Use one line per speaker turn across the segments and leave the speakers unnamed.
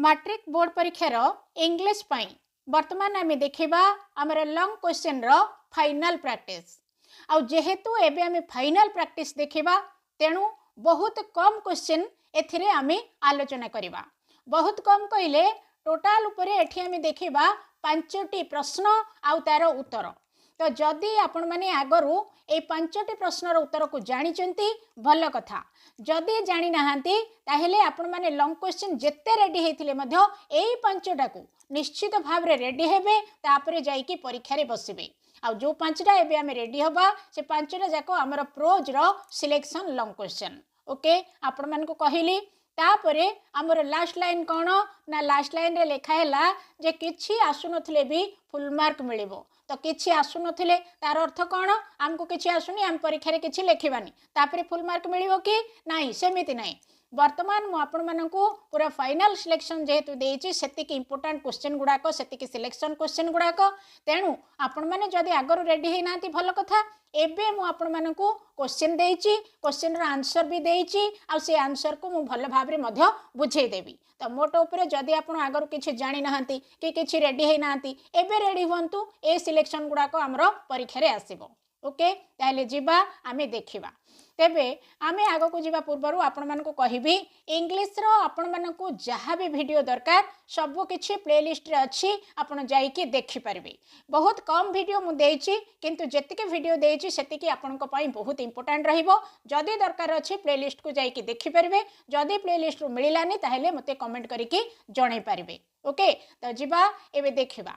Matric board परीक्षार English पाई वर्तमान आम देखा आमर लंग क्वेश्चन रो फाइनल प्रैक्टिस आउ जेहेतु एबे आम फाइनल प्रैक्टिस देखा तेणु बहुत कम क्वेश्चन एथिरे आमे आलोचना करिबा। बहुत कम कहले टोटाल उपरे एठी आमे देखिबा 5टी प्रश्न आउ तार उत्तर। तो जदि आपण माने आगरू ए 5टी प्रश्नर उत्तर को जानिचंती भल कथा, जदि जानी नाहांती ताहेले आपण माने लॉन्ग क्वेश्चन जेते रेडी हेथिले मध्य एई 5टा को निश्चित भाव रे रेडी हेबे तापरे जाईकी परीक्षा रे बसिबे। आ जो 5टा एबे आमे रेडी हबा से 5टा जाको हमर प्रोज रो सिलेक्शन लॉन्ग क्वेश्चन। ओके आपण मान को कहिली तापरे हमर लास्ट लाइन कौन ना लास्ट लाइन रे लिखा हैला जे किछि आसु नथिले भी फुल मार्क मिलिबो। तो किछि आसु नथिले तार अर्थ कौन हमको किछि आसुनी हम परीक्षा रे किछि लिखिबानी तापरे फुल मार्क मिलिबो कि नाही, सेमिति नाही। वर्तमान मु आपण मानकू पूरा फाइनल सिलेक्शन जेहेतु देइछि सेतिकी इंपोर्टेंट क्वेश्चन गुडाको सेतिकी सिलेक्शन क्वेश्चन गुडाको तेणु आपण माने जदि आगरो रेडी हे नांती भल कथा। एबे मु आपण मानकू क्वेश्चन देइछि, क्वेश्चन रा आंसर भी देइछि आ से आंसर को मु भल भाव रे मध्य बुझेई देबी। तो मोटो ऊपर जदि आपण आगरो किछि जानि नाहांती कि किछि रेडी हे नांती एबे रेडी हुंतु ए सिलेक्शन गुडाको हमरो परीक्षा रे आसीबो। ओके ताहले जिबा आमे देखिबा। तेबे आमे आगो को जीवा पूर्वरु आपण मानको कहिबी इंग्लिश रो आपण मानको जहाँ भी वीडियो दरकार सब किछि प्लेलिस्ट रे अछि, आपण जाई के देखि परबे। बहुत कम वीडियो मु देइछि किंतु जेतिके वीडियो देइछि सेतिके आपनको पई बहुत इंपोर्टेंट रहिबो। जदि दरकार अछि प्लेलिस्ट को जाई के देखि परबे, जदि प्लेलिस्ट रो मिलिलानी ताहेले मते कमेंट करि के जणै परबे। ओके तो जीवा एबे देखिबा।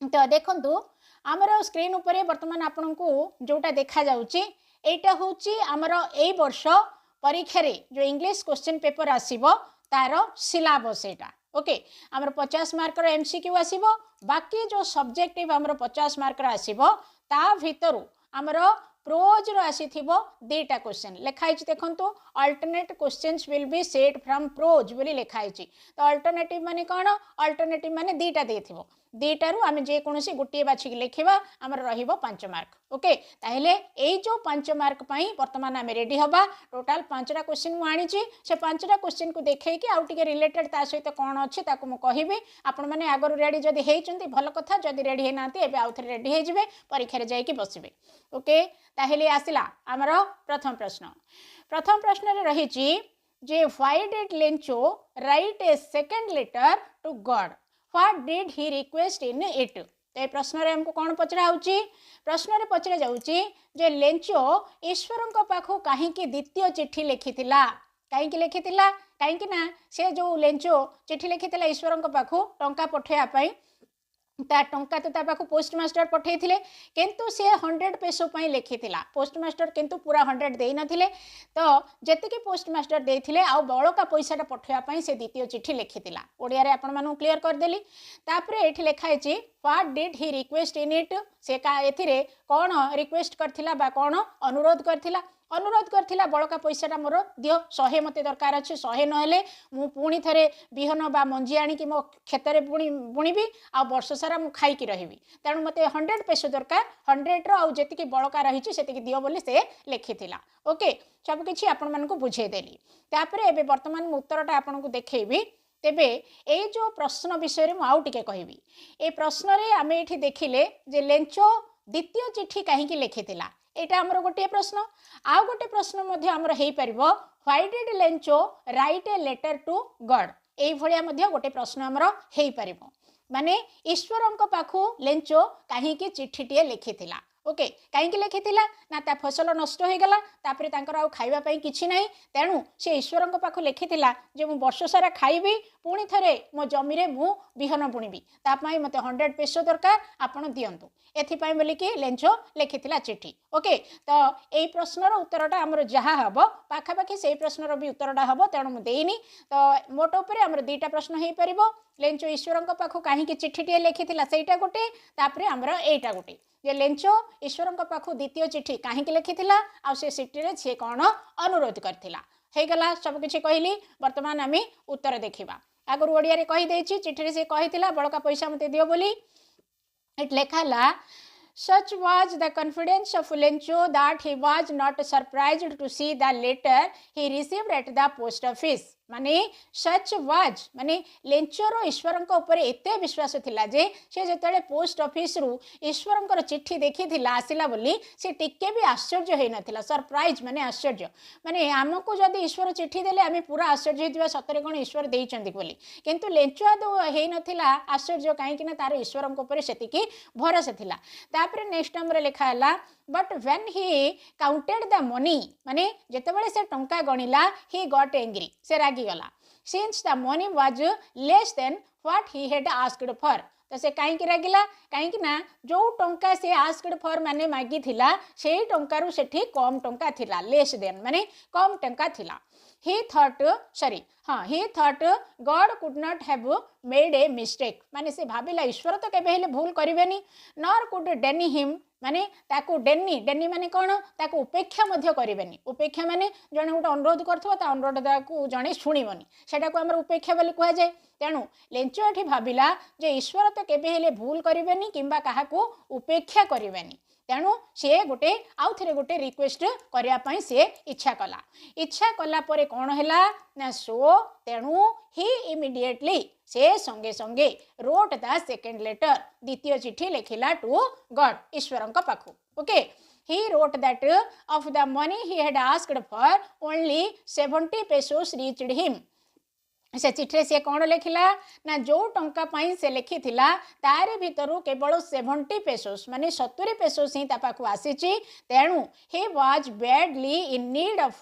तो देखंतु हमर स्क्रीन उपरे वर्तमान आपनको जोटा देखा जाउछि एटा होची आमर ए वर्ष परीक्षा रे जो इंग्लिश क्वेश्चन पेपर आसीबो तार सिलेबस एटा। ओके आमर 50 मार्क रो एमसीक्यू आसीबो, बाकी जो सब्जेक्टिव आमर 50 मार्क रो आसीबो ता भितरु आमर प्रोज रो आसीथिबो 2टा क्वेश्चन लिखाई छि। देखंतु alternate questions will be set from prose बोली लिखाई छि। तो अल्टरनेटिव माने कोन, अल्टरनेटिव माने 2टा देथिबो, 2टारू आमे जे कोनोसी गुटिए बाछि लिखिबा हमर रहिबो 5 मार्क। ओके ताहेले एई जो 5 मार्क पई वर्तमान आमे रेडी हबा। टोटल 5टा क्वेश्चन मु आनी छि, से 5टा क्वेश्चन को देखै कि आउ टिके रिलेटेड ता सहित कोन अछि ताको मु कहिबी। आपण माने आगर रेडी जदी हेइचंती भल कथा, जदी रेडी हे नांती एबे आउ थरे रेडी हे जिवे परीक्षा रे जाई कि बसिबे। ओके ताहेले आसिला हमर प्रथम प्रश्न। प्रथम प्रश्न रे रही छि जे why did Lencho write a second letter to God, what did he request in it. तो प्रश्न रे हमको कौन पचरा होची, प्रश्न रे पचरा जाउची जे लेंचो ईश्वर को पाखो काहे कि द्वितीय चिट्ठी लिखिथिला। काहे कि लिखिथिला, काहे कि ना से जो लेंचो चिट्ठी लिखिथिला ईश्वर को पाखो टंका पठेया पई ता टंका तो ता पाखु पोस्टमास्टर पठे थिले किंतु से 100 पेसो पई लिखिथिला। पोस्टमास्टर किंतु पूरा 100 देई नथिले, तो जेतिके पोस्टमास्टर देइथिले आ बळका पैसाटा पठेया पई से द्वितीय चिट्ठी लिखिथिला। ओडिया रे आपण मानु क्लियर कर देली। तापरे एठी लिखाइ छि what did he request in it, से का एथिरे कोन रिक्वेस्ट करथिला बा कोन अनुरोध करथिला। अनुरोध करथिला बळका पैसाटा मोर दियो 100 मते दरकार अछि, 100 नहेले मु पुणी थरे बिहन बा मंजी आनी कि मो खेतरे बुणीबी आ वर्ष सारा मु खाई कि रहिबी, तेणु मते 100 पेसो दरकार, 100 रो आ जेतिकी बळका रहिछि सेतिकी दियो बोली से लिखिथिला। ओके सब किछि आपण मानकु बुझे देली। तापरे एबे वर्तमान मु उत्तरटा आपनकु देखैबी। तेबे ए जो प्रश्न विषय रे मु आउ टिके कहिबी। ए प्रश्न रे आमे एठी देखिले जे लेंचो द्वितीय चिट्ठी काहे कि लिखिथिला, एटा हमर गोटे प्रश्न। आउ गोटे प्रश्न मध्ये हमर हेई परिबो why did Lencho write a letter to God, एई भलिया मध्ये गोटे प्रश्न हमर हेई परिबो। माने ईश्वरंक पाखु लेंचो काहे कि चिट्ठीटिए लिखिथिला। ओके काहे कि लिखिथिला ना ता फसल नष्ट हो गला, तापरे तांकर आउ खाइबा पई किछि नाही, तेणु से ईश्वरंक पाखु लिखिथिला जे मु वर्ष सारा खाइबी पुणी थरे मो जमी रे मु बिहन बुणीबी, ता पई मते 100 पेसो दरकार आपण दियंतु, एथि पई बोली कि लेंचो लिखिथिला चिट्ठी। ओके तो एई प्रश्नर उत्तरटा हमर जहा हबो पाखा पाखी सेई प्रश्नर भी उत्तरटा हबो, तेणु मु देइनी। तो मोटो उपरे हमर 2टा प्रश्न हेई परिबो। लेंचो ईश्वरंक पाखु काहे कि चिट्ठीटिए लिखिथिला सेईटा गोटे, तापरे हमर एईटा गोटे जे लेंचो ईश्वरंक पाखु द्वितीय चिट्ठी काहे कि लिखिथिला आ से चिट्ठी रे से कोन अनुरोध करथिला। हे गला सब किछि कहिली। वर्तमान आमी उत्तर देखिबा। आगर ओडिया रे कहि देछि चिट्ठी रे से कहिथिला बळका पैसा मते दियो बोली। एट लेखाला Such was the confidence of Lencho that he was not surprised to see the letter he received at the post office. माने सच वाज माने लेंचर ईश्वर ऊपर एते विश्वास थिला जे से जेतेले पोस्ट ऑफिस रु ईश्वर चिट्ठी देखी थिला आसिला बोली से टिके भी आश्चर्य होई नथिला सरप्राइज माने आश्चर्य माने आमको जदि ईश्वर चिट्ठी देले आमे पूरा आश्चर्य होइतिबा सतरे कोन ईश्वर देइचंदी बोली किंतु लेंचुआ दो हेई नथिला आश्चर्य काहे कि ना तार ईश्वर ऊपर सेतिकी भरोसा थिला तापर नेक्स्ट नंबर लिखा हला but when he counted the money माने जेतेबेले से टंका गणिला ही गॉट एंग्री से रागी गला since the money was less than what he had asked for तो से कहीं रागिला कहीं ना जो टंका से आस्क्ड फॉर माने मागी थिला सेही टंकारु सेठी कम टंका थिला लेस देन माने कम टंका थिला he thought God could not have made a mistake माने से भाबिला ईश्वर तो केबे हेले भूल करिवेनी nor could deny him माने ताकू डेनी माने कौन ताकू उपेक्षा मध्य करिवेनी उपेक्षा माने जने गोटे अनुरोध करथबो ता अनुरोध ताकू जने सुनिबनी सेटा को हमर उपेक्षा बोली कहा जाय तेणु लेंचो एठी भाबिला जे ईश्वर तो केबे हेले भूल करिवेनी किंबा काहाकू उपेक्षा करिवेनी तेणु सी गोटे आउ थे गोटे रिक्वेस्ट करने से इच्छा कला परे कौन है ना सो तेणु ही इमिडिएटली से संगे संगे रोट द सेकेंड लेटर द्वितीय चिट्ठी लिखिला टू गॉड ईश्वर पाखु okay he wrote that of the money he had asked for only 70 pesos reached him से चिट्ठी से कौन लिखिला ना जो टंका पाई से लिखी थिला तारे भितरु केवल 70 pesos माने 70 pesos ही तापाकु आसीची तेणु he was badly in need of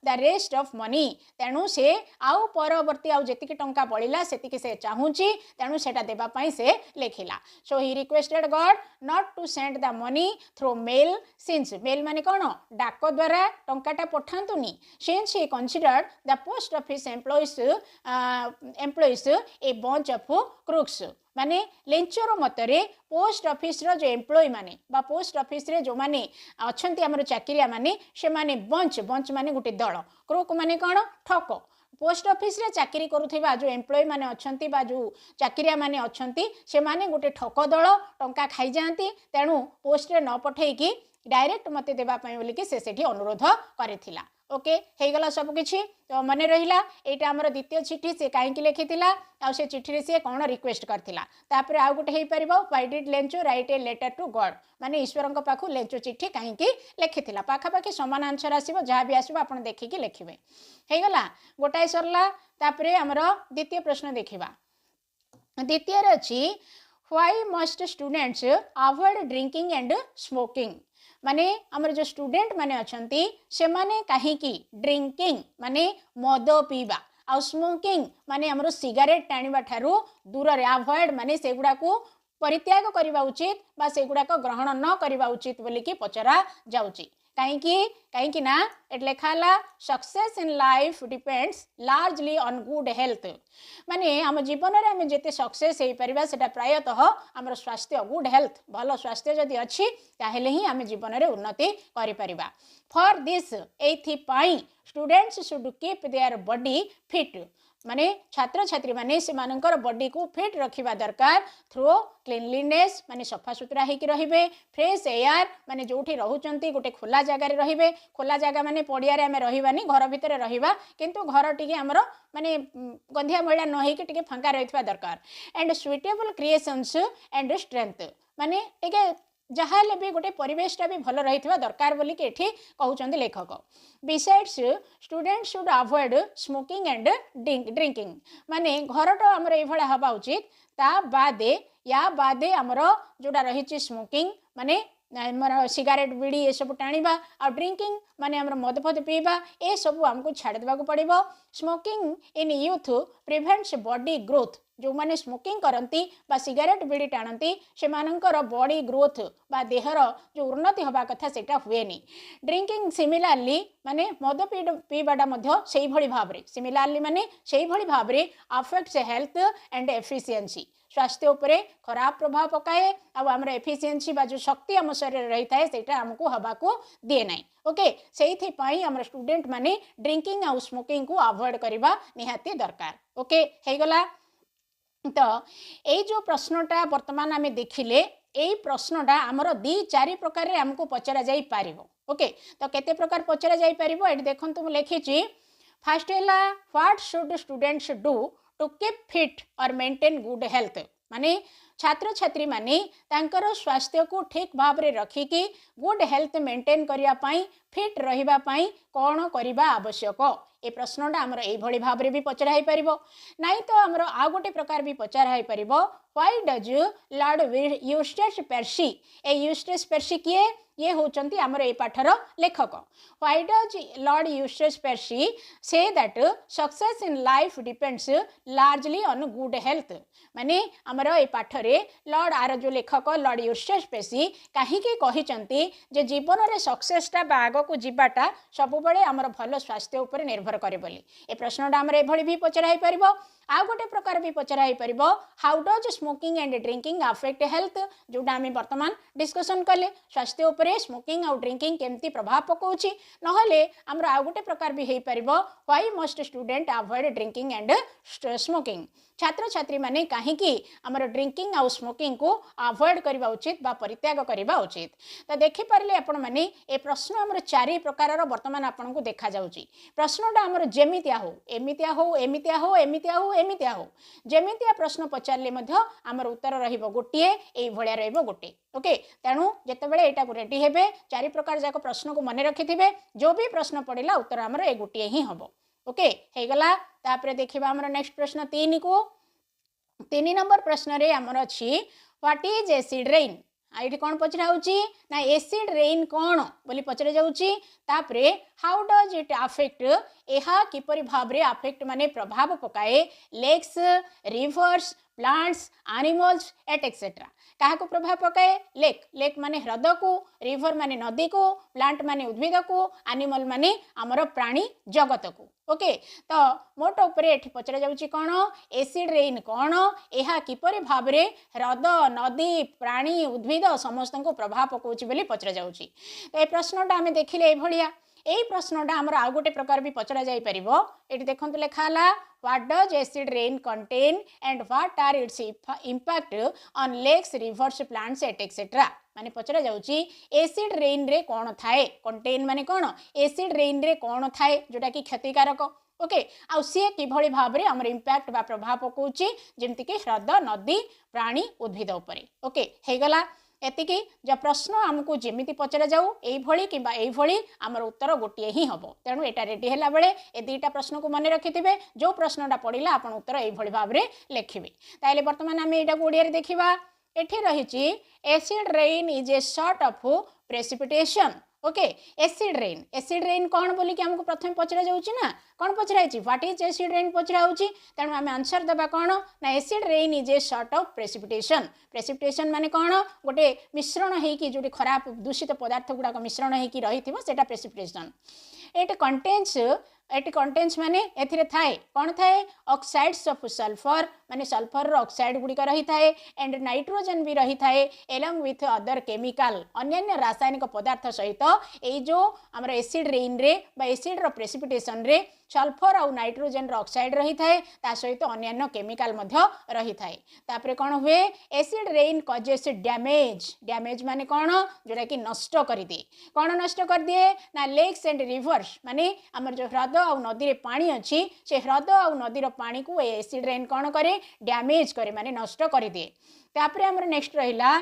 the rest of money तेणु से आउ परवर्ती आउ जेतिकी टंका बळिला सेतिकी से चाहूची तेणु सेटा देबा पाई से लिखिला सो he requested God not to send the money through mail since mail माने कोन डाक द्वारा टंकाटा पठांतुनी since he considered the post office employees a bunch of crooks माने लेंचर मतरे पोस्ट ऑफिस रो जो एम्प्लॉय माने बा पोस्ट ऑफिस रे जो माने अछंती हमर चाकरिया माने से माने बंच माने गुटे दल क्रूक माने कोन ठक पोस्ट ऑफिस रे चाकरी करूथिबा जो एम्प्लॉय माने अछंती बा जो चाकरिया माने अछंती से माने गुटे ठक दल टंका खाई जांती तेणु पोस्ट रे न पठेई कि डायरेक्ट मते देबा पई बोली कि से सेठी अनुरोध करिथिला ओके हे गला सब किछि तो मन रहिला एटा हमर द्वितीय चिट्ठी से काहे कि लिखिथिला आ से चिट्ठी रे से कोन रिक्वेस्ट करथिला तापर आ गुटे हेई परिबो why did Lencho write a letter to God माने ईश्वरंक पाखु लेंचो चिट्ठी काहे कि लिखिथिला पाखा पाखी समान आंसर आसीबो जहा भी आसीबो आपण देखि कि लिखिबे हे गला गोटाय सरला तापर हमर द्वितीय प्रश्न देखिबा द्वितीय रे अछि why must students avoid drinking and smoking माने हमर जो स्टूडेंट माने अछंती से माने काहे कि ड्रिंकिंग माने मद पीबा आ स्मोकिंग माने हमर सिगरेट टाणीबा ठारू दूर रे अवॉइड माने सेगुडा को परित्याग करिबा उचित बा सेगुडा को ग्रहण न करिबा उचित बोली कि पचरा जाउची काहे कि ना एट लेखाला success in life depends largely on good health माने हम जीवन रे हम जेते सक्सेस हेई परिबा सेटा प्रायतः हमर स्वास्थ्य गुड हेल्थ भलो स्वास्थ्य जदि अछि ताहेले ही हम जीवन रे उन्नति करि परिबा फॉर दिस एथि पाई students should keep their body fit माने छात्र छात्री माने से मानकर बॉडी को फिट रखिबा दरकार थ्रू क्लीनलीनेस माने सफा सुतरा हेकि रहिबे फ्रेश एयर माने जोठी रहउचंती गोटे खोला जगह रे रहिबे खोला जगह माने पडिया रे हमें रहिबानी घर भितर रहिबा किंतु घर टिके हमरो माने गंधिया मैला न हेकि टिके फांका रहितबा दरकार and suitable creations and strength माने टिके जहाँ भी गोटे परिवेशटा भी भल रही दरकार बोली कि एठी कहउचंदी लेखक besides student should avoid smoking and drinking माने घरटा हमर ए भला हबा उचित ता बादे या बादे हमर जोडा रही स्मोकिंग माने हमर सिगारेट बीड़ी ये सब टाणीबा आ ड्रिंकिंग माने हमर मद फद पीबा ए सब हमको छाड़ देबा को पड़िबो smoking in youth prevents body growth जो माने स्मोकिंग करती बा सिगारेट बीड़ी टाणती से मानकर बॉडी ग्रोथ बा देहर जो उन्नति हवा कथा सेटा हुएनी ड्रिंकिंग सिमिलारली माने मद पीबाटा मध्य सेही भली भाबरे सिमिलारली माने सेही भली भाबरे अफेक्ट्स हेल्थ एंड एफिशिएंसी स्वास्थ्य उपरे खराब प्रभाव पकाए आम एफिशिएंसी बा जो शक्ति आम शरीर रही है सेटा हमको हवा को दिए ना ओके से आम स्टूडेंट माने ड्रिंकिंग आ स्मोकिंग को अवॉइड करवा निहाती दरकार ओके हे गला तो ये जो प्रश्नटा वर्तमान आम देखिले यही प्रश्नटा आमर 2-4 प्रकार हमको पचरा जाई पारिबो ओके तो केते प्रकार पचरा जाई पारिबो एठी देखंतु मु लिखिची फास्ट है what should students do to keep fit और मेंटेन गुड हेल्थ माने छात्र छात्री माने तांकर स्वास्थ्य को ठीक भाव में रखिकी गुड हेल्थ मेंटेन करने फिट रही कौन करने आवश्यक ए प्रश्नटा आमर यही भाव में भी पचरा पार नाई तो आमर आ गोटे प्रकार भी पचरा पार why does Lord Eustace Percy ए यूस्टेस पेर्सी किए ये होचंती आमर ए पाठर लेखक why does Lord Eustace Percy say that success in life depends largely on good health माने आमर ए पाठरे लॉर्ड आर जो लेखक लॉर्ड यूस्टेस पेर्सी कहीं कहिचंती जे जीवन रे सक्सेसटा आग को जीवाटा सब बड़े आमर भल स्वास्थ्य उपर निर्भर करे बोली ए प्रश्नटा आमर एभली भी पचरा पार आ गोटे प्रकार भी पचरा पार how does smoking and drinking affect health जोटा आम बर्तमान डिस्कसन कले स्वास्थ्य उपर स्मोकिंग आउ ड्रिंकिंग केमती प्रभाव पकाउछि नहले आमर आ गोटे प्रकार भी हो पार why must student avoid drinking and smoking छात्र छात्री माने कहीं आमर ड्रिंकिंग आउ स्मोकिंग को अवॉइड करबा उचित बा परित्याग करबा उचित तो देखि पारले आपण माने ए प्रश्न आमर चारि प्रकार वर्तमान आपण को देखा जाउची प्रश्नटा आमर जेमितिया हो एमितिया हो एमितिया हो एमितिया हो एमितिया हो जेमितिया प्रश्न पचारले मध्य आमर उत्तर रहिबो गोटिए एई भलिया रहिबो गोटे ओके तेणु जेतेबेले एटा को रेडी हेबे चारि प्रकार जाक प्रश्न को मने रखिथिबे जो भी प्रश्न पड़िला उत्तर आमर ए गोटिए ही हबो ओके हे गला तापरे देखिबा आमर नेक्स्ट प्रश्न 3 नंबर प्रश्न रे आमर अछि व्हाट इज एसिड रेन आइट कौन पचरा होची ना एसिड रेन कौन बोली पचरा जाउची तापरे हाउ डज इट अफेक्ट एहा किपरि भाव रे अफेक्ट माने प्रभाव पकाए लेक्स रिवर्स प्लांट्स एनिमल्स एट एक्सेट्रा क्या प्रभाव पकाए लेक लेक माने ह्रद को रिवर माने नदी को प्लांट माने उद्भिद को एनिमल माने आमर प्राणी जगत को ओके तो मोट उपरे एठी पचरा जाउची कोन एसिड रेन कोन एहा किपरि भाव रे ह्रद नदी प्राणी उद्भिद समस्त को प्रभाव पकाउची बोली पचरा जाउची तो ए प्रश्नटा आमे देखिले ए भलिया एई प्रश्नटा आमर आ गोटे प्रकार भी पचरा जाई परिबो एठी देखंतु लेखाला what does acid rain contain and what are its impact on lakes rivers plants et cetera माने पचरा जाउची एसिड रेन रे कोन थाए कंटेन माने कोन एसिड रेन रे कोन थाए जोटा कि क्षतिकारक ओके आउ सी किभली भाव रे हमर इम्पैक्ट बा प्रभाव पकाउची जेमति कि ह्रद नदी प्राणी उद्भिद उपरे ओके हे गला एतिकी जब प्रश्न आमको जेमिति पचरा जाऊ एभली किंबा एभली आमर उत्तर गोटिए ही हबो तेणु एटा रेडी हैला बेले ए दुईटा प्रश्न को मने रखिथिबे जो प्रश्नटा पड़िला आपण उत्तर एभली भाव रे लेखिबे ताइले वर्तमान आमे एटा ओडिया रे देखिबा एठी रहिची acid rain is a sort of precipitation okay acid rain कौन बोली कि हमको प्रथम पचरा जाउची ना कौन पचरा है व्हाट इज एसिड रेन पचरा होची तेणु आम आंसर देबा कौन ना acid rain is a sort of precipitation माने कौन गोटे मिश्रण है कि जोटी खराब दूषित पदार्थ गुड़ाक मिश्रण है कि रही सेटा प्रेसिपिटेशन एट कंटेन्स माने एथिरे थाए कौन थाए ऑक्साइड्स ऑफ सल्फर माने सल्फर ऑक्साइड गुड़िक रही थाए एंड नाइट्रोजन भी रही थाए एलॉन्ग विथ अदर केमिकल अन्य रासायनिक पदार्थ सहित ए जो हमर एसिड रेन रे बा एसिड रो प्रेसिपिटेशन रे सल्फर और नाइट्रोजन रो ऑक्साइड रही थाए ता सहित अन्य केमिकल मध्य रही थाए तापरे कौन हुए एसिड रेन कजेस डैमेज माने कौन जोटा कि नष्ट कर दिए कौन नष्ट कर दिए ना लेक्स एंड रिवर्स माने हमर जो ह्रद और नदी रे पानी अच्छी से ह्रद और नदी रो पानी को एसिड रेन कौन करे डैमेज करे माने नष्ट कर दिए तापरे हमर नेक्स्ट रहिला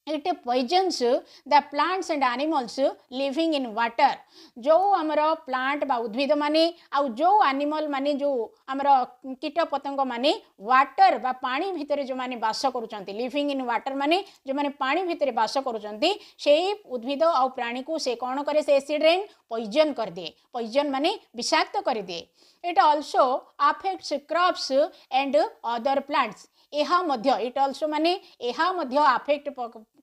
it poisons the plants and animals living in water जो आमर प्लांट बा उद्भिद माने आउ जो एनिमल माने जो आमर कीट पतंग माने वाटर बा पानी भितर जो माने बास करूचंती लिविंग इन वाटर माने जो माने पानी भितर बास करूचंती सेही उद्भिद आउ प्राणी को से कौन करे से एसिड रेन पॉइजन कर दिए पॉइजन माने विषाक्त कर दिए it also affects crops and other plants एहा मध्य इट आल्सो माने एहा मध्य अफेक्ट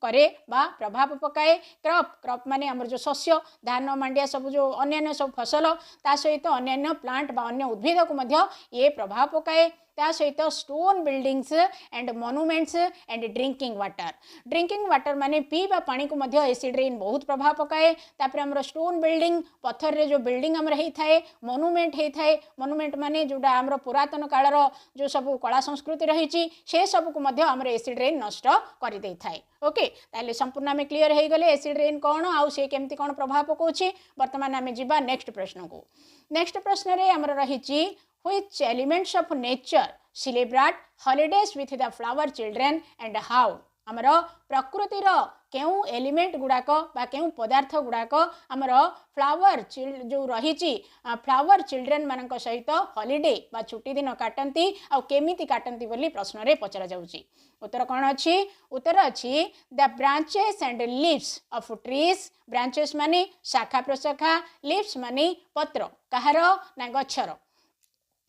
करे बा प्रभाव पकाए क्रॉप माने हमर जो शस्य धान मांडिया सब जो अन्य सब फसल ता सहित अन्य प्लांट बा अन्य उद्भिद को मध्य ये प्रभाव पकाए ता सहित stone buildings and monuments and drinking water माने पीवा पानी को मध्य एसिड रेन बहुत प्रभाव पकाए तापर हमर स्टोन बिल्डिंग पत्थर रे जो बिल्डिंग हमर हेई थाए मोनुमेंट माने जोडा हमर पुरातन कालर जो सब कला संस्कृति रही से सब को मध्य हमर एसिड रेन नष्ट कर दे थाए ओके ताले संपूर्ण आम क्लीयर हो गले एसिड रेन कौन आउ से केमती कौन प्रभाव पकाउछि। वर्तमान आम जीवा नेक्स्ट प्रश्न को। नेक्स्ट प्रश्न रे हमर रहिछि which elements of nature celebrate holidays with the flower children and how. आमर प्रकृतिर केउ एलिमेंट गुड़ाक बा केउ पदार्थ गुड़ाक आमर फ्लावर जो रही फ्लावर चिल्ड्रेन मान सहित हॉलिडे बा छुट्टी दिन काटती आ केमिति काटती बोली प्रश्न रे पचरा जाउची। उत्तर कौन अच्छी। उत्तर अच्छी the branches and leaves of trees. Branches माने शाखा प्रशाखा, लीव्स माने पत्र कहार ना गछर।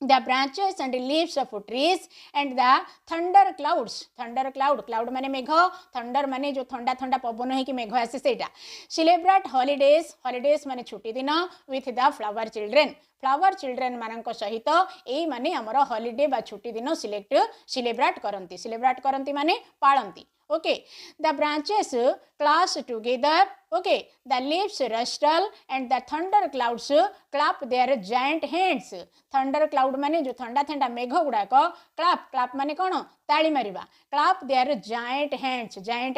The branches and leaves of trees and the thunder clouds। thunder cloud माने मेघ, thunder माने जो ठंडा ठंडा पवन है कि मेघ आसे सेटा। celebrate holidays माने छुट्टी दिन with the flower children। Flower children मानक सहित एई माने हमर हॉलिडे बा छुट्टी दिन सेलिब्रेट करंती माने पाळंती। Okay the branches clap together. Okay the leaves rustle and the thunder clouds clap their giant hands. Thunder cloud माने जो ठंडा ठंडा मेघ गुड़ाक क्लैप माने कौन ताली मारिबा। क्लैप देयर जायंट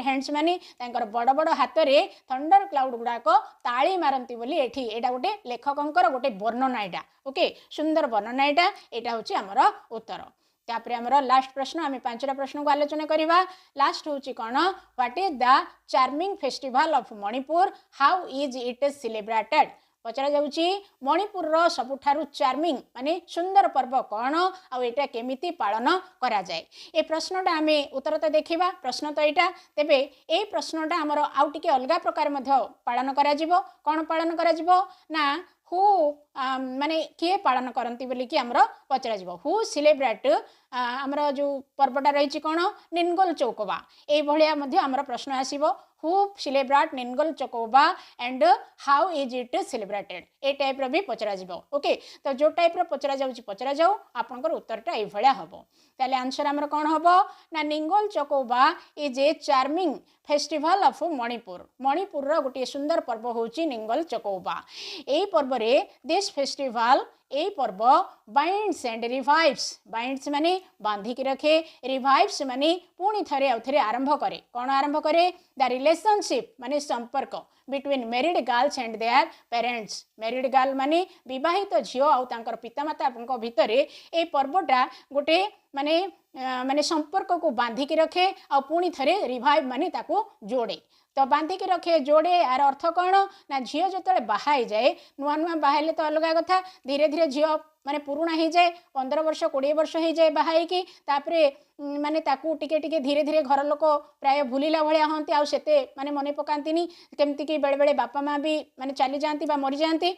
हैंड्स माने तांकर बड़ बड़ हाथ रे थंडर क्लाउड गुड़ाक ताली मारंती बोली एठी एटा गोटे लेखकंकर गोटे वर्णना एटा। ओके सुंदर वर्णना एटा होची हमर उत्तर। तापर हमर लास्ट प्रश्न आम 5टा प्रश्न को आलोचना करवा। लास्ट होची कौन what is the charming festival of Manipur how is it celebrated. पचरा जाउची मणिपुर रो सबुठारु चार्मिंग माने सुंदर पर्व कौन आ एटा केमिति पालन करा जाए। ए प्रश्नटा आम उत्तर तो देखिबा। प्रश्न तो एटा तेबे ए प्रश्नटा हमर आउ टिके अलगा प्रकार मध्य पालन करा जिवो। कौन पालन करा जिवो ना हु माने किए पालन करती बोली कि आमर पचरा जिवो। हु सेलिब्रेट आमर जो पर्वटा रही कौन निनगोल चौकबा ए भलिया मध्य आमर प्रश्न आसीबो। Who celebrate Ningol Chakouba and how is it celebrated ए टाइप रो भी पचरा जिवो। ओके तो जो टाइप रो पचरा जाऊ आपनकर उत्तरटा ए भलिया हबो। ताले आंसर आमर कौन हबो ना Ningol Chakouba is a charming festival of Manipur. Manipur रो गोटे सुंदर पर्व होची निनगोल चौकबा। ए पर्व रे दिस फेस्टिवल ए पर्व बाइंड्स एंड रिवाइव्स। बाइंड्स माने बांधिकी रखे, रिवाइव्स माने पुणी थरे आउ थरे आरंभ करे। कौन आरंभ करे द रिलेशनशिप माने संपर्क between married girls and their parents. Married girl माने विवाहित झियो आउ तांकर पितामाता भितर ए पर्वटा गोटे माने माने संपर्क को बांधिकी रखे आ पुणी थरे रिवाइव माने ताको जोड़े। तो बांधिकी रखे जोड़े यार अर्थ कौन ना झील जो बाहा जाए नुआ नुआ बाहले तो अलग कथा धीरे धीरे झील माने पुराणा हो जाए 15 वर्ष 20 वर्ष हो जाए बाहाई तापरे माने ताकू टिके टिके धीरे धीरे घर लोक प्राय भूलिला भाया हंती आउ सेते माने मने पकांतीनी केमती कि बेले बेले बापा माँ भी माने चली जाती बा मरी जाती।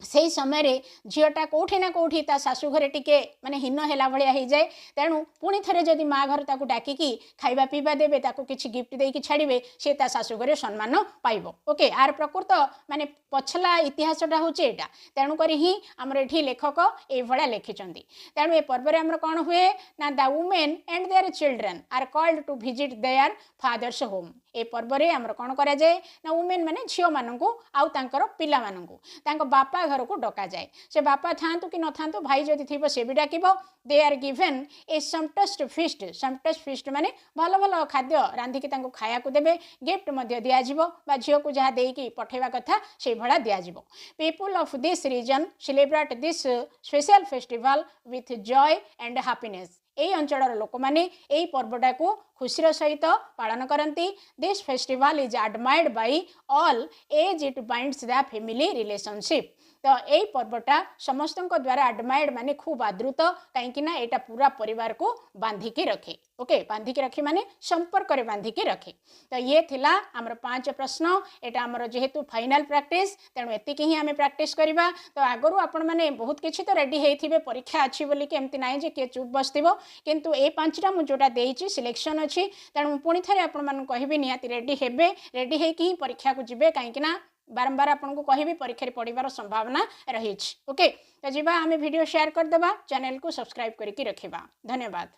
से ही समय रे झीलटा कौटी ना कौटी ता शाशु घरे टिके माने हीन हैला भलिया हो जाए। तेणु पुणी थरे जदि माँ घर ताकू डाकिकी खाइबा पीवा देबे ताकू किछि गिफ्ट देकी छाड़िबे से ता शाशु घरे सम्मान पाइबो। ओके आर प्रकृत माने पछला इतिहासटा होचे एटा। तेणु करी ही हमर एठी लेखक ए भलिया लिखिचंती। तेणु ए पर्व रे हमर कोन हुए ना the women and their children are called to visit their fathers home. ए पर्व रे हमर कोन करा जाए ना वुमेन माने झियो मानंकु आउ तांकर पिला मानंकु तांको बापा घर को डका जाए। से बापा थांतु कि न थांतु भाई जदि थिबो से भी डाकिबो। They are given a sumptuous feast माने भल भल खाद्य रांधिकी तांको खाया को देबे। गिफ्ट मध्य दिया जिवो बा झियो को जहा देकी पठेबा कथा से भला दिया जिवो। People of this region celebrate this special festival with joy and happiness. এই অঞ্চলৰ লোক মানে এই পৰ্বটাকো খুশিৰ সহিত পালন কৰନ୍ତି। This festival is admired by all as it binds the family relationship. तो यही पर्वटा समस्त द्वारा आडमायर्ड माने खूब आदृत कहीं एटा पूरा परिवार को बांधिकी रखे। ओके बांधिकी रखे माने संपर्क रे बांधिकी रखे। तो ये थिला हमर 5 प्रश्न। एटा हमर जेहेतु फाइनल प्रैक्टिस तेणु एतिकी ही आमे प्रैक्टिस करबा। तो आगरु आपण माने बहुत किछि तो रेडी हेथिबे परीक्षा अछि बोली कि एमति नाही जे के चुप बसथिबो किंतु ए 5टा मु जोटा देइछि सिलेक्शन अछि तेणु पुणी थरे आपण मान कहबी निहाती रेडी हेबे। रेडी हेकि ही परीक्षा को जिबे कहीं बारंबार आपन को कहि परीक्षा पढ़ार संभावना रही। ओके तो जीवा आम वीडियो शेयर करदेबा चैनल को सब्सक्राइब करके रखिबा। धन्यवाद।